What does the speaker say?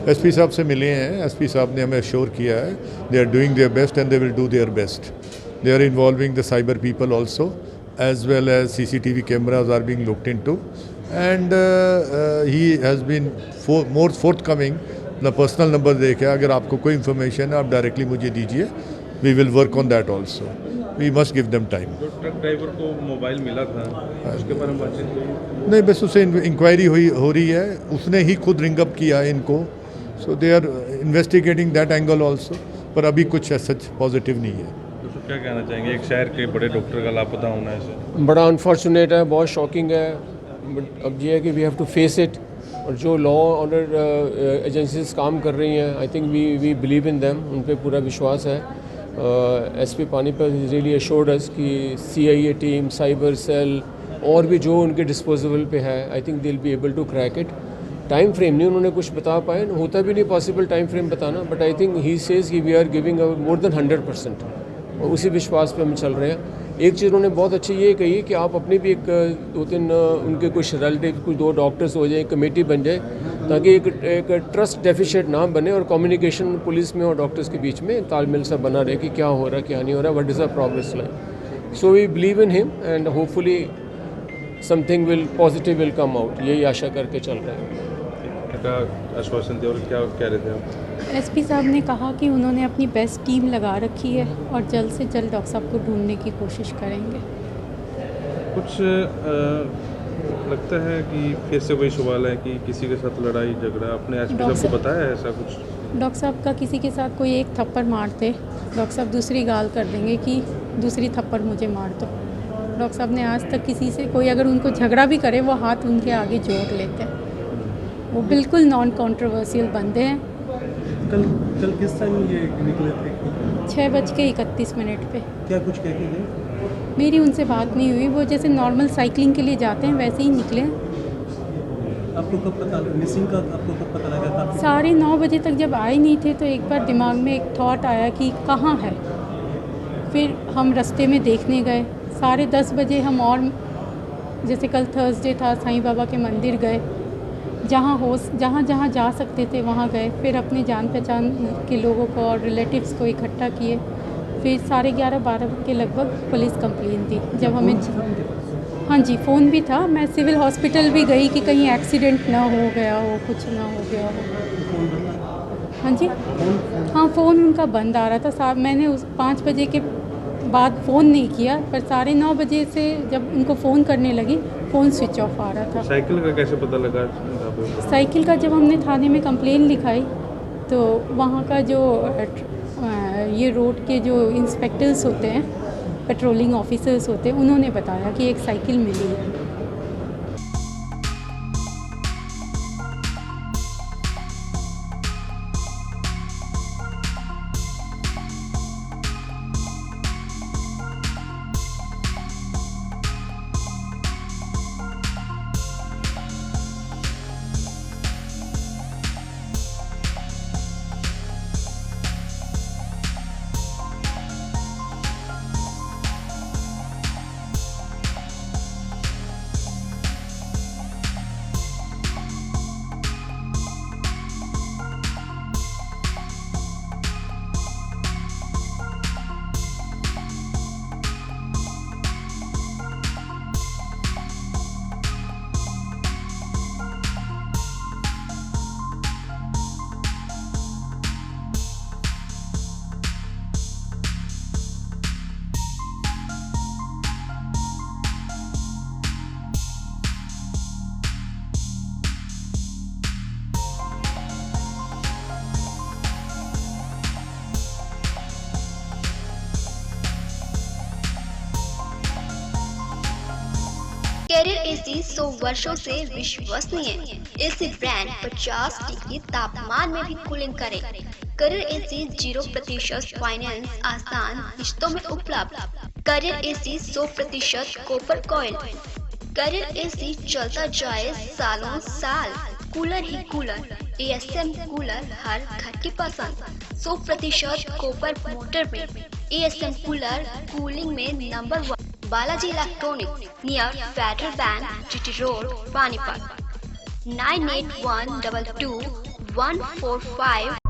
SP साहब से मिले हैं, एसपी साहब ने हमें अश्योर किया है they are doing their best and they will do their best. They are involving the cyber people also, as well as CCTV cameras are being looked into, and he has been more forthcoming. अपना personal number दे के अगर आपको कोई information है आप directly मुझे दीजिए. We will work on that also. We must give them time. जो ट्रक ड्राइवर को मोबाइल मिला था उसके बारे में बातचीत हुई? नहीं, बस उसे इंक्वायरी हो रही है. उसने ही खुद रिंग अप किया है इनको. So they are investigating that angle also. पर अभी कुछ सच पॉजिटिव नहीं है. क्या कहना चाहेंगे, एक शहर के बड़े डॉक्टर का लापता होना है? बड़ा अनफॉर्चुनेट है, बहुत शॉकिंग है. बट अब ये है कि we have to face it. और जो लॉ ऑर्डर एजेंसीज काम कर रही हैं, I think we believe in them. उन पर पूरा विश्वास है. SP Panipat really assured us कि CIA टीम, साइबर सेल और भी जो उनके डिस्पोजेबल पे है, I think they will be able to crack it. Time frame नहीं उन्होंने कुछ बता पाए, होता भी नहीं पॉसिबल टाइम फ्रेम बताना. But I think he says कि we are giving more than 100%. और उसी विश्वास पे हम चल रहे हैं. एक चीज़ उन्होंने बहुत अच्छी ये कही कि आप अपने भी एक 2-3 उनके कुछ रिलेटिव, कुछ 2 डॉक्टर्स हो जाए, कमेटी बन जाए, ताकि एक ट्रस्ट डेफिशिएंट ना बने और कम्युनिकेशन पुलिस में और डॉक्टर्स के बीच में तालमेल सा बना रहे कि क्या हो रहा है, क्या नहीं हो रहा, what is the progress line. So we believe in him and hopefully something will positive will come out. यही आशा करके चल रहे हैं. का आश्वासन दिया और क्या कह रहे थे आप? एसपी साहब ने कहा कि उन्होंने अपनी बेस्ट टीम लगा रखी है और जल्द से जल्द डॉक्टर साहब को ढूंढने की कोशिश करेंगे. कुछ लगता है कि फिर से वही सवाल है कि किसी के साथ लड़ाई झगड़ा, आपने एसपी साहब को बताया है ऐसा कुछ? डॉक्टर साहब का किसी के साथ कोई एक थप्पड़ मारते, डॉक्टर साहब दूसरी गाल कर देंगे कि दूसरी थप्पड़ मुझे मार दो. डॉक्टर साहब ने आज तक किसी से, कोई अगर उनको झगड़ा भी करे, वो हाथ उनके आगे जोड़ लेते हैं. वो बिल्कुल नॉन कॉन्ट्रोवर्शियल बंदे हैं. कल किस टाइम ये निकले थे? 6:31 पे. क्या कुछ कह के गए? मेरी उनसे बात नहीं हुई. वो जैसे नॉर्मल साइकिलिंग के लिए जाते हैं वैसे ही निकले. आपको कब पता मिसिंग का आपको कब पता लगा? 9:30 बजे तक जब आए नहीं थे तो एक बार दिमाग में एक थॉट आया कि कहाँ है. फिर हम रास्ते में देखने गए. 10:30 बजे हम, और जैसे कल थर्सडे था, साईं बाबा के मंदिर गए. जहाँ जा सकते थे वहाँ गए. फिर अपने जान पहचान के लोगों को और रिलेटिव्स को इकट्ठा किए. फिर 11:30-12 के लगभग पुलिस कंप्लेन दी. जब हमें, हाँ जी, फ़ोन भी था. मैं सिविल हॉस्पिटल भी गई कि कहीं एक्सीडेंट ना हो गया हो, कुछ ना हो गया हो. हाँ जी, हाँ, फ़ोन उनका बंद आ रहा था. मैंने उस 5 बजे के बाद फ़ोन नहीं किया, पर 9:30 बजे से जब उनको फ़ोन करने लगी, फ़ोन स्विच ऑफ आ रहा था. साइकिल का कैसे पता लगा? साइकिल का जब हमने थाने में कंप्लेन लिखाई तो वहाँ का जो ये रोड के जो इंस्पेक्टर्स होते हैं, पेट्रोलिंग ऑफिसर्स होते हैं, उन्होंने बताया कि एक साइकिल मिली है. कैरियर एसी 100 वर्षों से विश्वसनीय. एसी ब्रांड 50 डिग्री तापमान में भी कूलिंग करे. कैरियर एसी 0% फाइनेंस, आसान किश्तों में उपलब्ध. Carrier AC 100% copper coil. Carrier AC चलता जाए सालों साल. कूलर ही कूलर. ASM कूलर हर घर की पसंद. 100% कॉपर मोटर में ASM कूलर कूलिंग में number 1. Balaji electronic near federal bank, GT road, Panipat. 9812 145